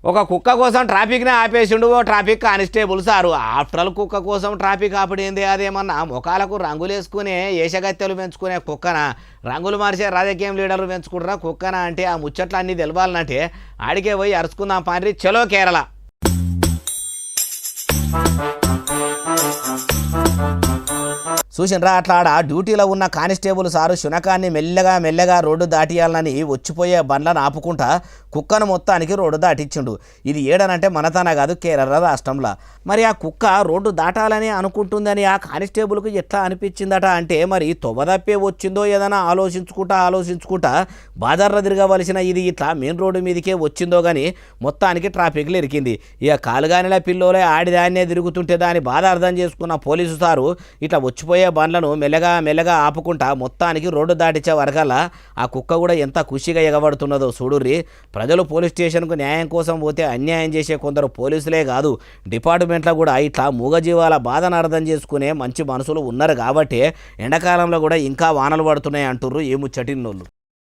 ఒక కుక్క కోసం ట్రాఫిక్నే ఆపేసిండు ఓ traffic constable sir. After all కుక్క కోసం ట్రాఫిక్ ఆపడింది అదేమన్నా ముఖాలకు రంగులు వేసుకునే ఏషగత్తెలు పెంచుకునే కుక్కన, రంగులు మార్చే రాజకీయం లీడర్లు పెంచుకుంటారా కుక్కన అంటే ఆ ముచ్చట్లు అన్నీ తెలవాలంటే ఆడికే పోయి అరుచుకుందాం పాండ్రి. చలో కేరళ. చూసినరా అట్లా ఆడ డ్యూటీలో ఉన్న కానిస్టేబుల్ సారు శునకాన్ని మెల్లగా మెల్లగా రోడ్డు దాటియాలని వచ్చిపోయే బండ్లను ఆపుకుంటా కుక్కను మొత్తానికి రోడ్డు దాటించిండు. ఇది ఏడనంటే మనతన కాదు కేరళ రాష్ట్రంలో. మరి ఆ కుక్క రోడ్డు దాటాలని అనుకుంటుందని ఆ కానిస్టేబుల్కి ఎట్లా అనిపించిందట అంటే మరి తొవ్వదప్పే వచ్చిందో ఏదైనా ఆలోచించుకుంటా బాజార్లో తిరగవలసిన ఇది ఇట్లా మెయిన్ రోడ్డు మీదకే వచ్చిందో కానీ మొత్తానికి ట్రాఫిక్లు ఇరికింది. ఇక కాలుగానిల పిల్లోలే ఆడిదాన్నే తిరుగుతుంటే దాని బాధ అర్థం చేసుకున్న పోలీసు సారు ఇట్లా వచ్చిపోయే బండ్లను మెల్లగా ఆపుకుంటా మొత్తానికి రోడ్డు దాటించే వరకల్లా ఆ కుక్క కూడా ఎంత ఖుషిగా ఎగబడుతున్నదో చూడుర్రి. ప్రజలు పోలీస్ స్టేషన్కు న్యాయం కోసం పోతే అన్యాయం చేసే కొందరు పోలీసులే కాదు డిపార్ట్మెంట్లో కూడా ఇట్లా మూగజీవాల బాధను అర్థం చేసుకునే మంచి మనసులు ఉన్నారు కాబట్టి ఎండాకాలంలో కూడా ఇంకా వానలు పడుతున్నాయి అంటుర్రు ఈ ముచ్చటిన్నోళ్ళు.